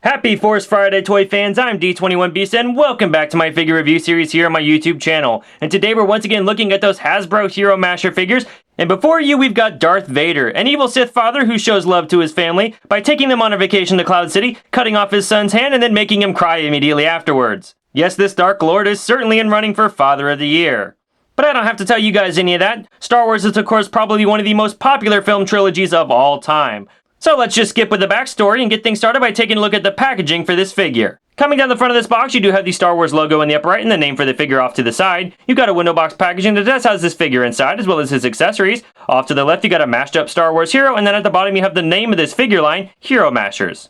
Happy Force Friday, toy fans. I'm D21Beast, and welcome back to my figure review series here on my YouTube channel. And today we're once again looking at those Hasbro Hero Masher figures. And before you, we've got Darth Vader, an evil Sith father who shows love to his family by taking them on a vacation to Cloud City, cutting off his son's hand, and then making him cry immediately afterwards. Yes, this Dark Lord is certainly in running for Father of the Year. But I don't have to tell you guys any of that. Star Wars is, of course, probably one of the most popular film trilogies of all time. So let's just skip with the backstory and get things started by taking a look at the packaging for this figure. Coming down the front of this box, you do have the Star Wars logo in the upright and the name for the figure off to the side. You've got a window box packaging that does has this figure inside, as well as his accessories. Off to the left, you got a mashed up Star Wars hero, and then at the bottom you have the name of this figure line, Hero Mashers.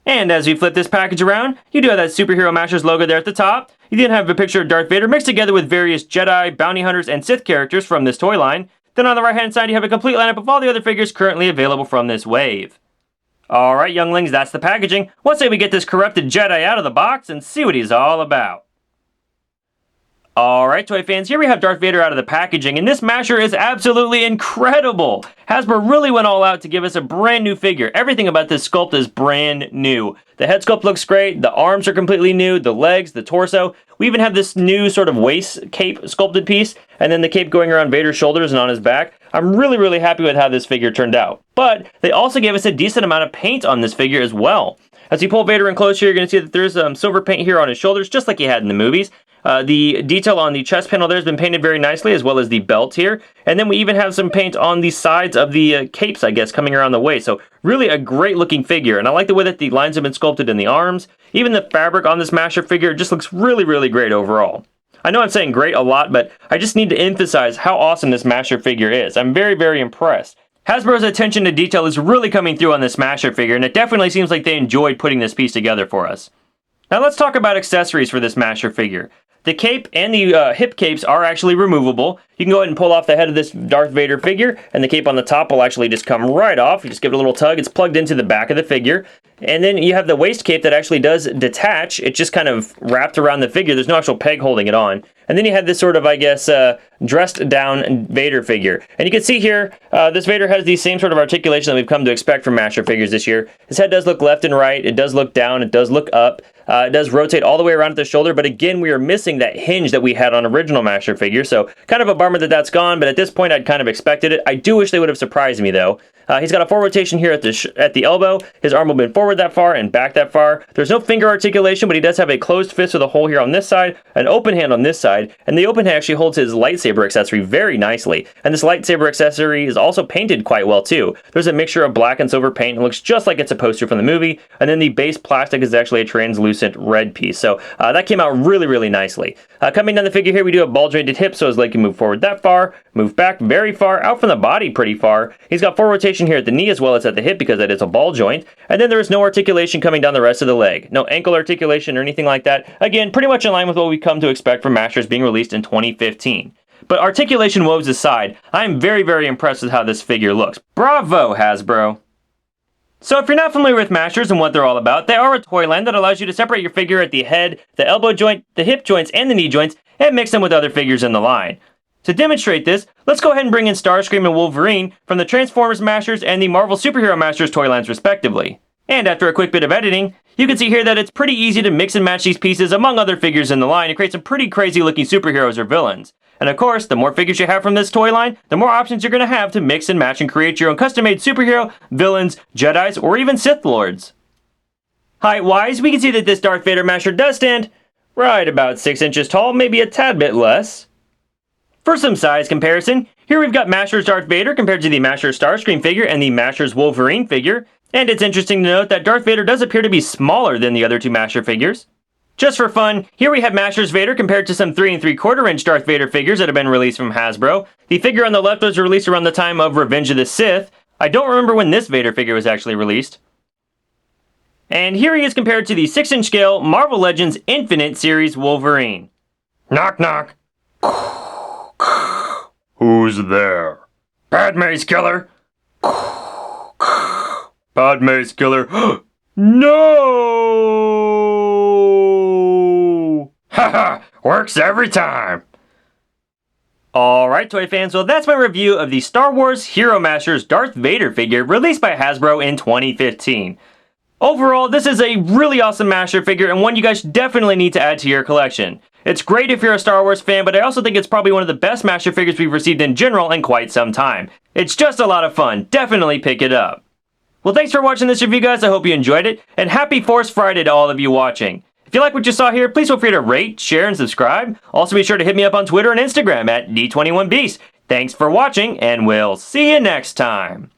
And as we flip this package around, you do have that Superhero Mashers logo there at the top. You then have a picture of Darth Vader mixed together with various Jedi, bounty hunters, and Sith characters from this toy line. Then on the right hand side, you have a complete lineup of all the other figures currently available from this wave. Alright, younglings, that's the packaging. Let's say we get this corrupted Jedi out of the box and see what he's all about. Alright, toy fans, here we have Darth Vader out of the packaging, and this masher is absolutely incredible! Hasbro really went all out to give us a brand new figure. Everything about this sculpt is brand new. The head sculpt looks great, the arms are completely new, the legs, the torso. We even have this new sort of waist cape sculpted piece, and then the cape going around Vader's shoulders and on his back. I'm really happy with how this figure turned out. But they also gave us a decent amount of paint on this figure as well. As you pull Vader in close here, you're going to see that there's silver paint here on his shoulders, just like he had in the movies. The detail on the chest panel there has been painted very nicely, as well as the belt here. And then we even have some paint on the sides of the capes, I guess, coming around the waist. So really a great looking figure. And I like the way that the lines have been sculpted in the arms. Even the fabric on this masher figure just looks really great overall. I know I'm saying great a lot, but I just need to emphasize how awesome this masher figure is. I'm very impressed. Hasbro's attention to detail is really coming through on this masher figure, and it definitely seems like they enjoyed putting this piece together for us. Now let's talk about accessories for this masher figure. The cape and the hip capes are actually removable. You can go ahead and pull off the head of this Darth Vader figure, and the cape on the top will actually just come right off. You just give it a little tug. It's plugged into the back of the figure. And then you have the waist cape that actually does detach. It's just kind of wrapped around the figure. There's no actual peg holding it on. And then you have this sort of, I guess, dressed down Vader figure. And you can see here, this Vader has the same sort of articulation that we've come to expect from masher figures this year. His head does look left and right. It does look down. It does look up. It does rotate all the way around at the shoulder. But again, we are missing that hinge that we had on original masher figure. So kind of a bummer that that's gone. But at this point, I'd kind of expected it. I do wish they would have surprised me, though. He's got a full rotation here at the elbow. His arm will bend forward that far and back that far. There's no finger articulation, but he does have a closed fist with a hole here on this side, an open hand on this side, and the open hand actually holds his lightsaber accessory very nicely. And this lightsaber accessory is also painted quite well too. There's a mixture of black and silver paint. It looks just like it's supposed to from the movie. And then the base plastic is actually a translucent red piece. So that came out really nicely. Coming down the figure here, we do have ball jointed hips, so his leg can move forward that far, move back very far, out from the body pretty far. He's got full rotation here at the knee as well as at the hip because that is a ball joint. And then there is no articulation coming down the rest of the leg. No ankle articulation or anything like that. Again, pretty much in line with what we've come to expect from Mashers being released in 2015. But articulation woes aside, I'm very impressed with how this figure looks. Bravo, Hasbro! So if you're not familiar with Mashers and what they're all about, they are a toy line that allows you to separate your figure at the head, the elbow joint, the hip joints, and the knee joints, and mix them with other figures in the line. To demonstrate this, let's go ahead and bring in Starscream and Wolverine from the Transformers Mashers and the Marvel Superhero Mashers toy lines respectively. And after a quick bit of editing, you can see here that it's pretty easy to mix and match these pieces among other figures in the line and create some pretty crazy looking superheroes or villains. And of course, the more figures you have from this toy line, the more options you're going to have to mix and match and create your own custom-made superhero, villains, Jedis, or even Sith Lords. Height-wise, we can see that this Darth Vader Masher does stand right about 6 inches tall, maybe a tad bit less. For some size comparison, here we've got Mashers Darth Vader compared to the Mashers Starscream figure and the Mashers Wolverine figure. And it's interesting to note that Darth Vader does appear to be smaller than the other two Masher figures. Just for fun, here we have Mashers Vader compared to some 3 3/4 inch Darth Vader figures that have been released from Hasbro. The figure on the left was released around the time of Revenge of the Sith. I don't remember when this Vader figure was actually released. And here he is compared to the 6-inch scale Marvel Legends Infinite Series Wolverine. Knock knock. Who's there? Padme's killer. Padme's killer. No! Haha, works every time. Alright, toy fans, well that's my review of the Star Wars Hero Mashers Darth Vader figure released by Hasbro in 2015. Overall, this is a really awesome Masher figure and one you guys definitely need to add to your collection. It's great if you're a Star Wars fan, but I also think it's probably one of the best Masher figures we've received in general in quite some time. It's just a lot of fun. Definitely pick it up. Well, thanks for watching this review, guys. I hope you enjoyed it, and happy Force Friday to all of you watching. If you like what you saw here, please feel free to rate, share, and subscribe. Also, be sure to hit me up on Twitter and Instagram at D21Beast. Thanks for watching, and we'll see you next time.